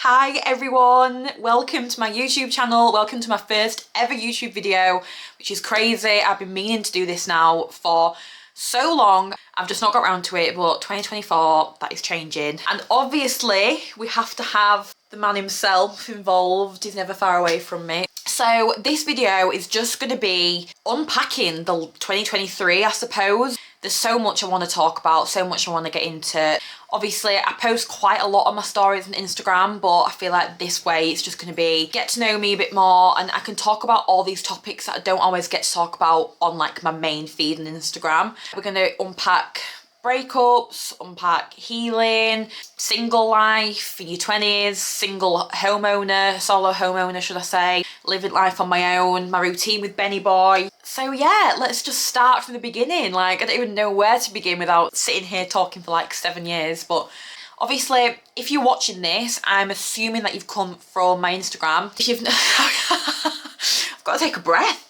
Hi everyone, welcome to my YouTube channel, welcome to my first ever YouTube video, which is crazy. I've been meaning to do this now for so long. I've just not got around to it, but 2024, that is changing. And obviously we have to have the man himself involved. He's never far away from me. So this video is just going to be unpacking the 2023, I suppose. There's so much I want to talk about, so much I want to get into. Obviously, I post quite a lot on my stories on Instagram, but I feel like this way it's just going to be get to know me a bit more, and I can talk about all these topics that I don't always get to talk about on like my main feed on Instagram. We're going to unpack breakups, unpack healing, single life for your 20s, single homeowner, solo homeowner should I say, living life on my own, my routine with Benny Boy. So yeah, let's just start from the beginning. Like, I don't even know where to begin without sitting here talking for like 7 years. But obviously, if you're watching this, I'm assuming that you've come from my Instagram. If you've I've got to take a breath.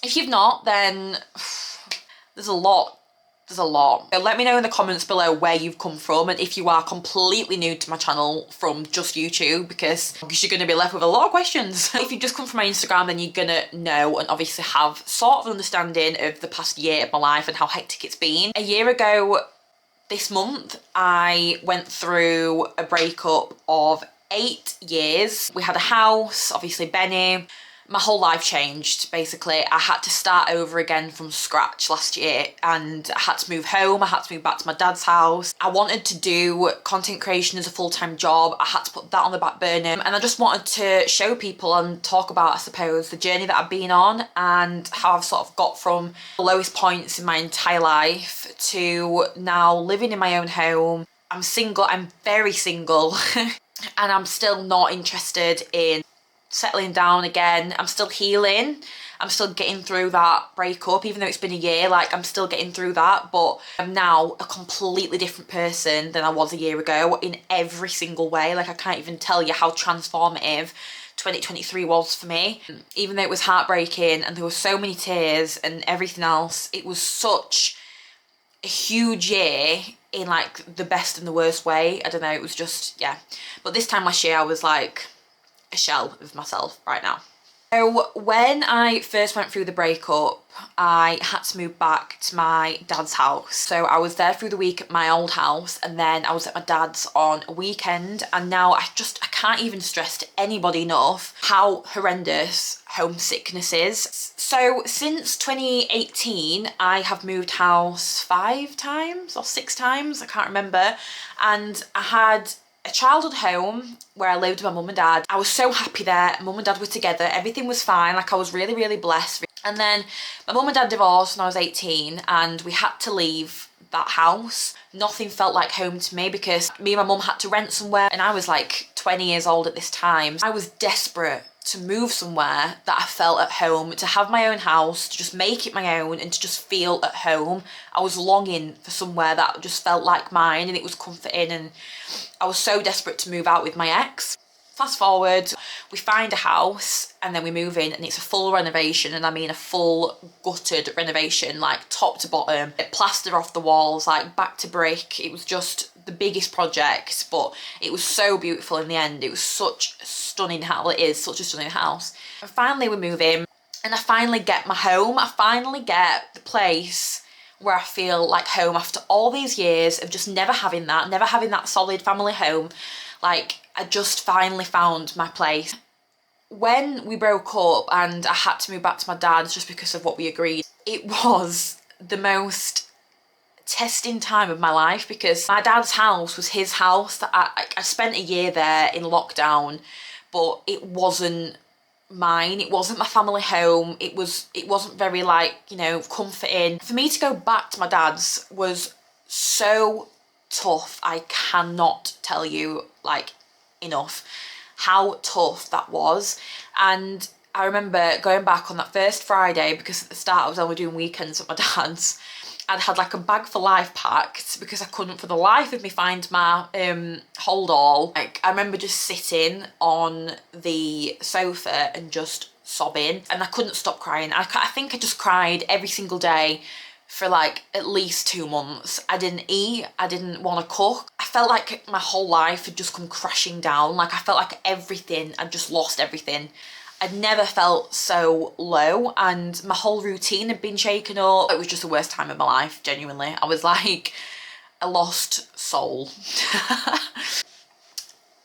If you've not, then there's a lot. So let me know in the comments below where you've come from, and if you are completely new to my channel from just YouTube, because you're going to be left with a lot of questions. If you just come from my Instagram, then you're going to know and obviously have sort of an understanding of the past year of my life and how hectic it's been. A year ago this month, I went through a breakup of 8 years. We had a house, obviously Benny. My whole life changed, basically. I had to start over again from scratch last year, and I had to move home. I had to move back to my dad's house. I wanted to do content creation as a full-time job. I had to put that on the back burner, and I just wanted to show people and talk about, I suppose, the journey that I've been on and how I've sort of got from the lowest points in my entire life to now living in my own home. I'm single, I'm very single, and I'm still not interested in settling down again. I'm still healing. I'm still getting through that breakup, even though it's been a year. Like, I'm still getting through that, but I'm now a completely different person than I was a year ago in every single way. Like, I can't even tell you how transformative 2023 was for me. Even though it was heartbreaking and there were so many tears and everything else, it was such a huge year in like the best and the worst way. I don't know, it was just, yeah. But this time last year I was like a shell of myself right now. So when I first went through the breakup, I had to move back to my dad's house. So I was there through the week at my old house, and then I was at my dad's on a weekend, and now I can't even stress to anybody enough how horrendous homesickness is. So since 2018, I have moved house 5 times or 6 times, I can't remember, and I had a childhood home where I lived with my mum and dad. I was so happy there. Mum and dad were together. Everything was fine. Like, I was really, really blessed. And then my mum and dad divorced when I was 18, and we had to leave that house. Nothing felt like home to me because me and my mum had to rent somewhere, and I was like 20 years old at this time. I was desperate to move somewhere that I felt at home, to have my own house, to just make it my own and to just feel at home. I was longing for somewhere that just felt like mine and it was comforting, and I was so desperate to move out with my ex. Fast forward, we find a house and then we move in, and it's a full renovation, and I mean a full gutted renovation, like top to bottom, plaster off the walls, like back to brick. It was just the biggest project, but it was so beautiful in the end. It was such a stunning house. Well, it is such a stunning house. And finally we move in, and I finally get my home. I finally get the place where I feel like home after all these years of just never having that solid family home. Like, I just finally found my place. When we broke up and I had to move back to my dad's just because of what we agreed, it was the most testing time of my life, because my dad's house was his house. That I spent a year there in lockdown, but it wasn't mine. It wasn't my family home. It wasn't very, like, you know, comforting. For me to go back to my dad's was so tough. I cannot tell you like enough how tough that was. And I remember going back on that first Friday, because at the start I was only doing weekends at my dad's. I'd had like a bag for life packed because I couldn't for the life of me find my hold all. Like, I remember just sitting on the sofa and just sobbing, and I couldn't stop crying. I think I just cried every single day for like at least 2 months. I didn't eat, I didn't want to cook. I felt like my whole life had just come crashing down. Like I felt like everything, I'd just lost everything. I'd never felt so low, and my whole routine had been shaken up. It was just the worst time of my life, genuinely. I was like a lost soul.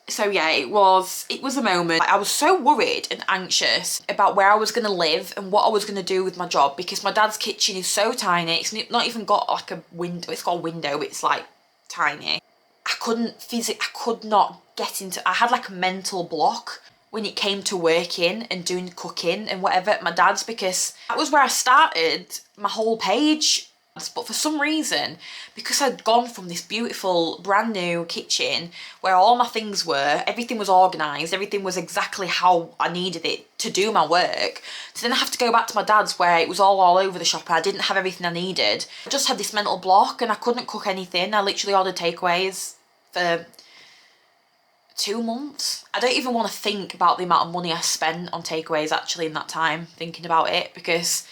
So yeah, it was a moment. I was so worried and anxious about where I was going to live and what I was going to do with my job, because my dad's kitchen is so tiny. It's not even got like a window. It's got a window. It's like tiny. I could not get into, I had like a mental block when it came to working and doing cooking and whatever at my dad's, because that was where I started my whole page. But for some reason, because I'd gone from this beautiful brand new kitchen where all my things were, everything was organised, everything was exactly how I needed it to do my work, to then have to go back to my dad's where it was all over the shop and I didn't have everything I needed. I just had this mental block and I couldn't cook anything. I literally ordered takeaways for 2 months. I don't even want to think about the amount of money I spent on takeaways actually in that time, thinking about it, because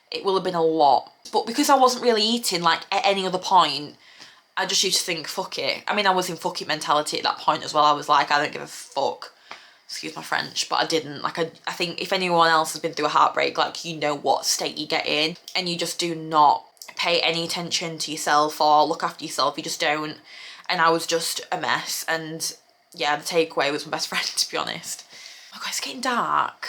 it will have been a lot. But because I wasn't really eating like at any other point, I just used to think, fuck it. I mean, I was in fuck it mentality at that point as well. I was like, I don't give a fuck. Excuse my French, but I didn't. Like, I think if anyone else has been through a heartbreak, like, you know what state you get in, and you just do not pay any attention to yourself or look after yourself. You just don't. And I was just a mess. And yeah, the takeaway was my best friend, to be honest. Oh god, it's getting dark.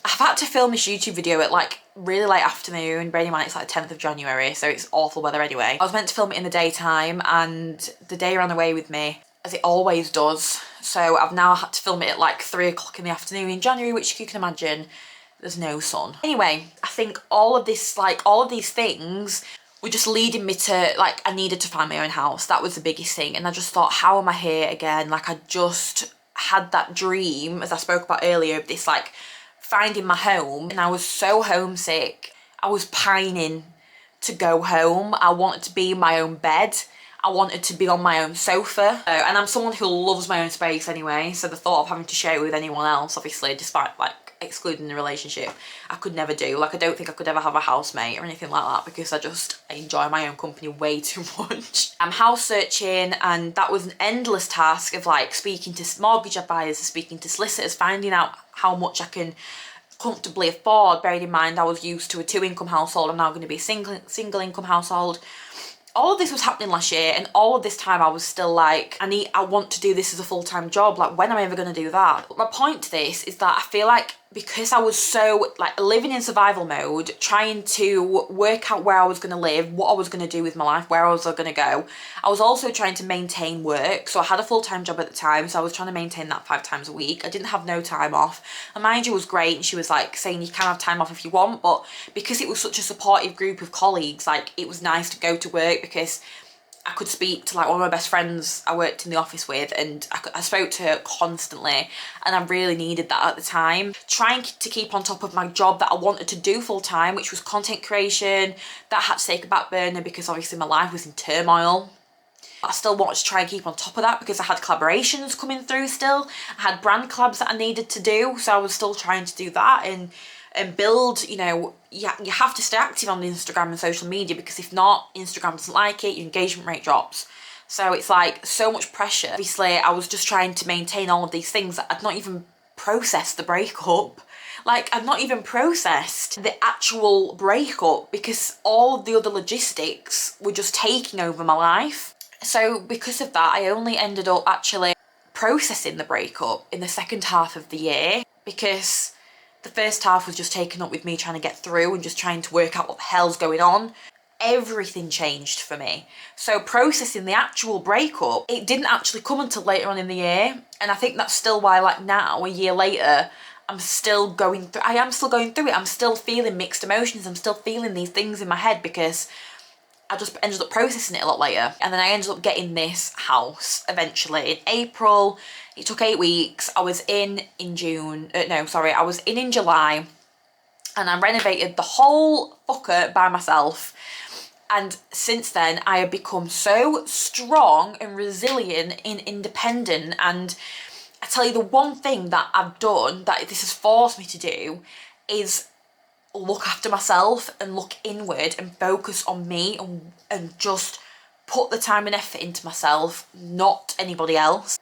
I've had to film this YouTube video at like really late afternoon. Bearing in mind it's like the 10th of January, so it's awful weather anyway. I was meant to film it in the daytime and the day ran away with me, as it always does. So I've now had to film it at like 3 o'clock in the afternoon in January, which you can imagine, there's no sun. Anyway, I think all of these things were just leading me to, like, I needed to find my own house. That was the biggest thing. And I just thought, how am I here again? Like, I just had that dream, as I spoke about earlier, of this like finding my home, and I was so homesick. I was pining to go home. I wanted to be in my own bed. I wanted to be on my own sofa, and I'm someone who loves my own space anyway, so the thought of having to share it with anyone else, obviously, despite like excluding the relationship, I could never do. Like, I don't think I could ever have a housemate or anything like that, because I enjoy my own company way too much. I'm house searching, and that was an endless task of like speaking to mortgage advisors, speaking to solicitors, finding out how much I can comfortably afford, bearing in mind I was used to a 2-income household. I'm now going to be a single income household. All of this was happening last year, and all of this time I was still like, I want to do this as a full-time job. Like, when am I ever going to do that? But my point to this is that I feel like because I was so like living in survival mode, trying to work out where I was going to live, what I was going to do with my life, where I was going to go, I was also trying to maintain work. So I had a full-time job at the time, so I was trying to maintain that 5 times a week. I didn't have no time off. And mind you, was great, and she was like saying you can have time off if you want, but because it was such a supportive group of colleagues, like, it was nice to go to work, because I could speak to like one of my best friends I worked in the office with, and I spoke to her constantly, and I really needed that at the time. Trying to keep on top of my job that I wanted to do full time, which was content creation, that had to take a back burner because obviously my life was in turmoil. I still wanted to try and keep on top of that because I had collaborations coming through still. I had brand collabs that I needed to do, so I was still trying to do that and build, you know, you have to stay active on Instagram and social media, because if not, Instagram doesn't like it, your engagement rate drops. So it's like so much pressure. Obviously, I was just trying to maintain all of these things. I'd not even processed the breakup. Like, I've not even processed the actual breakup, because all of the other logistics were just taking over my life. So because of that, I only ended up actually processing the breakup in the second half of the year, because the first half was just taken up with me trying to get through and just trying to work out what the hell's going on. Everything changed for me. So processing the actual breakup, it didn't actually come until later on in the year. And I think that's still why, like, now, a year later, I am still going through it. I'm still feeling mixed emotions. I'm still feeling these things in my head, because I just ended up processing it a lot later. And then I ended up getting this house eventually in April. It took 8 weeks. I was in June. I was in July. And I renovated the whole fucker by myself. And since then, I have become so strong and resilient and independent. And I tell you, the one thing that I've done, that this has forced me to do, is look after myself and look inward and focus on me and just put the time and effort into myself, not anybody else.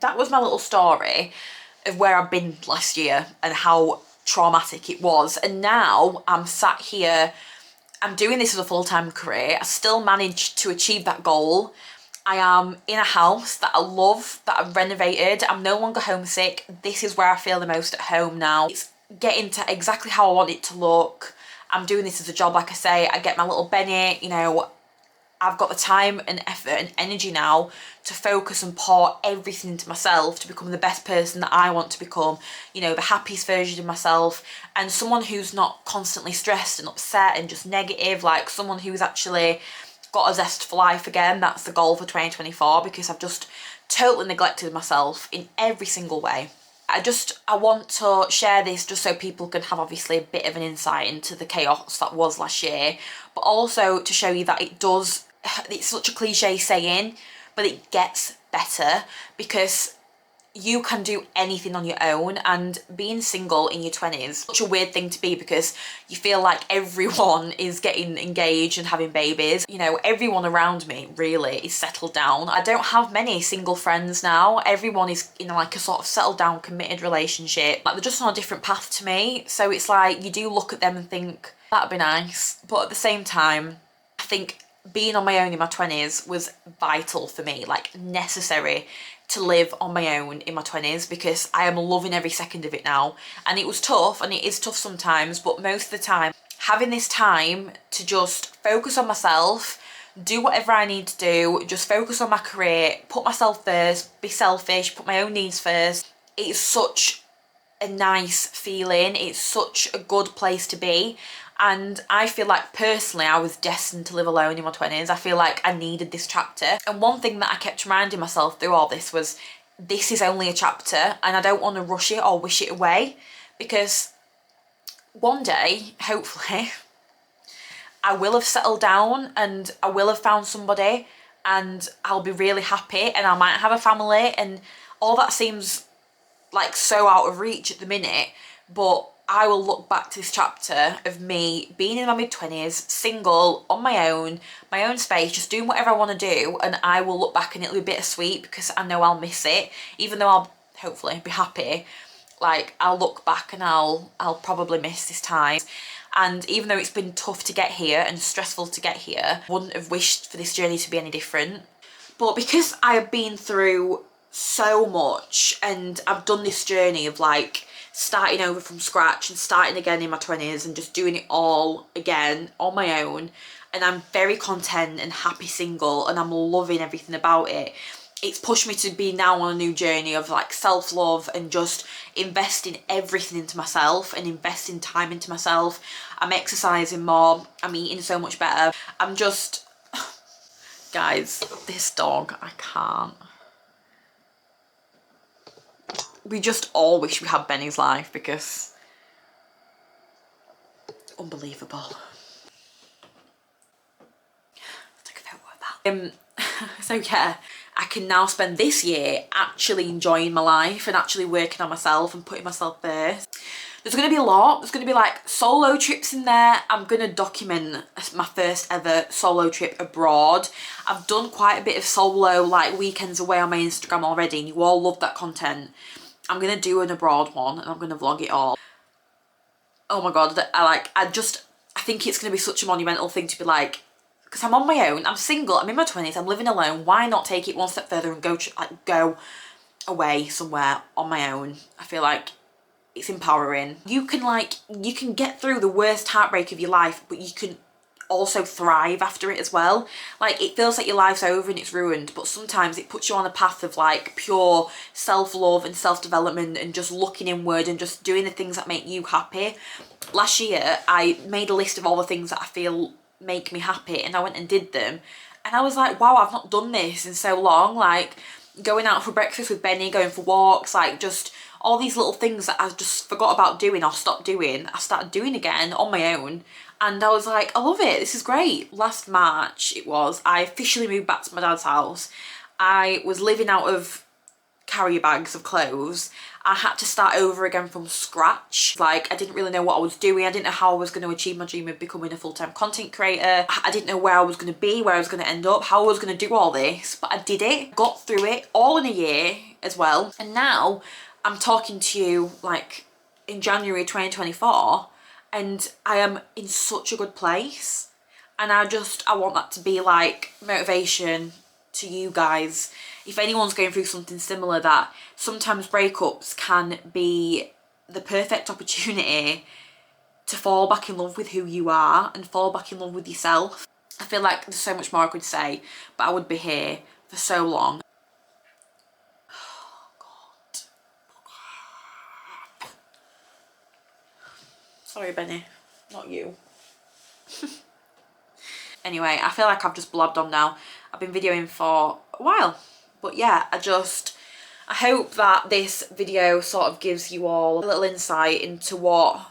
That was my little story of where I've been last year and how traumatic it was. And now I'm sat here, I'm doing this as a full-time career. I still managed to achieve that goal. I am in a house that I love, that I've renovated. I'm no longer homesick. This is where I feel the most at home now. It's getting to exactly how I want it to look. I'm doing this as a job, like I say. I get my little Benny, you know, I've got the time and effort and energy now to focus and pour everything into myself to become the best person that I want to become, you know, the happiest version of myself, and someone who's not constantly stressed and upset and just negative, like someone who's actually got a zest for life again. That's the goal for 2024, because I've just totally neglected myself in every single way. I want to share this just so people can have obviously a bit of an insight into the chaos that was last year, but also to show you that it's such a cliche saying, but it gets better, because you can do anything on your own. And being single in your 20s, such a weird thing to be, because you feel like everyone is getting engaged and having babies. You know, everyone around me really is settled down. I don't have many single friends now. Everyone is in like a sort of settled down, committed relationship. Like, they're just on a different path to me. So it's like, you do look at them and think, that'd be nice. But at the same time, I think being on my own in my 20s was vital for me, like necessary to live on my own in my 20s, because I am loving every second of it now. And it was tough, and it is tough sometimes, but most of the time, having this time to just focus on myself, do whatever I need to do, just focus on my career, put myself first, be selfish, put my own needs first. It's such a nice feeling. It's such a good place to be. And I feel like personally I was destined to live alone in my 20s. I feel like I needed this chapter. And one thing that I kept reminding myself through all this was, this is only a chapter, and I don't want to rush it or wish it away, because one day, hopefully, I will have settled down and I will have found somebody and I'll be really happy and I might have a family, and all that seems like so out of reach at the minute, but I will look back to this chapter of me being in my mid-20s, single, on my own space, just doing whatever I want to do, and I will look back and it'll be bittersweet, because I know I'll miss it. Even though I'll hopefully be happy, like, I'll look back and I'll probably miss this time. And even though it's been tough to get here and stressful to get here, I wouldn't have wished for this journey to be any different. But because I have been through so much and I've done this journey of like starting over from scratch and starting again in my 20s and just doing it all again on my own, and I'm very content and happy single and I'm loving everything about it, it's pushed me to be now on a new journey of like self-love and just investing everything into myself and investing time into myself. I'm exercising more, I'm eating so much better. I'm just, guys, this dog, I can't. We just all wish we had Benny's life, because unbelievable. Let's take a photo of that. So yeah, I can now spend this year actually enjoying my life and actually working on myself and putting myself first. There's going to be a lot. There's going to be like solo trips in there. I'm going to document my first ever solo trip abroad. I've done quite a bit of solo like weekends away on my Instagram already, and you all love that content. I'm going to do an abroad one and I'm going to vlog it all. Oh my god, I think it's going to be such a monumental thing to be like, because I'm on my own, I'm single, I'm in my 20s, I'm living alone. Why not take it one step further and go away somewhere on my own? I feel like it's empowering. You can get through the worst heartbreak of your life, but you can also thrive after it as well. Like, it feels like your life's over and it's ruined, but sometimes it puts you on a path of like pure self-love and self-development and just looking inward and just doing the things that make you happy. Last year I made a list of all the things that I feel make me happy, and I went and did them, and I was like, wow, I've not done this in so long. Like going out for breakfast with Benny, going for walks, like just all these little things that I just forgot about doing or stopped doing, I started doing again on my own. And I was like, I love it, this is great. Last March it was, I officially moved back to my dad's house. I was living out of carry bags of clothes, I had to start over again from scratch. Like, I didn't really know what I was doing. I didn't know how I was going to achieve my dream of becoming a full-time content creator. I didn't know where I was going to be, where I was going to end up, how I was going to do all this, but I did it. Got through it all in a year as well. And now I'm talking to you like in January 2024 and I am in such a good place. And I want that to be like motivation to you guys. If anyone's going through something similar, that sometimes breakups can be the perfect opportunity to fall back in love with who you are and fall back in love with yourself. I feel like there's so much more I could say, but I would be here for so long. Oh, God. Sorry, Benny, not you. Anyway, I feel like I've just blabbed on now. I've been videoing for a while. But yeah, I hope that this video sort of gives you all a little insight into what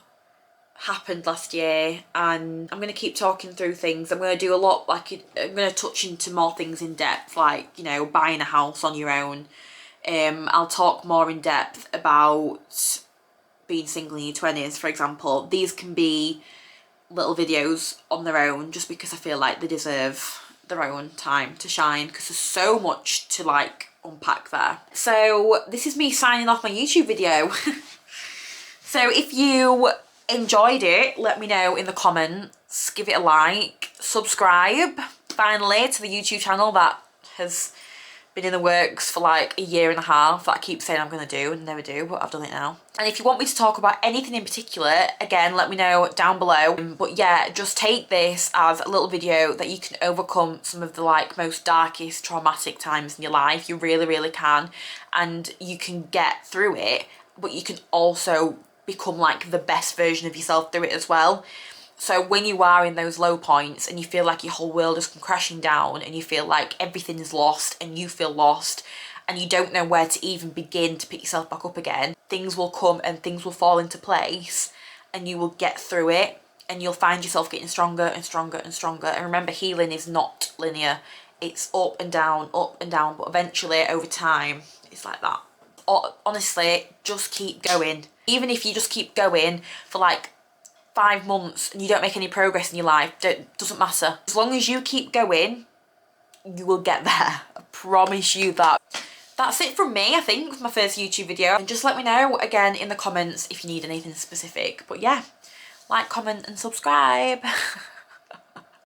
happened last year. And I'm going to keep talking through things. I'm going to do a lot, like, I'm going to touch into more things in depth, like, you know, buying a house on your own. I'll talk more in depth about being single in your 20s, for example. These can be little videos on their own just because I feel like they deserve their own time to shine, because there's so much to like unpack there. So this is me signing off my YouTube video. So if you enjoyed it, let me know in the comments, give it a like, subscribe finally to the YouTube channel that has been in the works for like a year and a half, that I keep saying I'm going to do and never do, but I've done it now. And if you want me to talk about anything in particular, again, let me know down below. But yeah, just take this as a little video that you can overcome some of the like most darkest traumatic times in your life. You really, really can. And you can get through it, but you can also become like the best version of yourself through it as well. So when you are in those low points and you feel like your whole world has come crashing down and you feel like everything is lost and you feel lost and you don't know where to even begin to pick yourself back up again, things will come and things will fall into place and you will get through it and you'll find yourself getting stronger and stronger and stronger. And remember, healing is not linear. It's up and down, but eventually over time, it's like that. Honestly, just keep going. Even if you just keep going for like 5 months and you don't make any progress in your life, doesn't matter. As long as you keep going, you will get there. I promise you that. That's it from me, I think, with my first YouTube video. And just let me know again in the comments if you need anything specific. But yeah, like, comment and subscribe.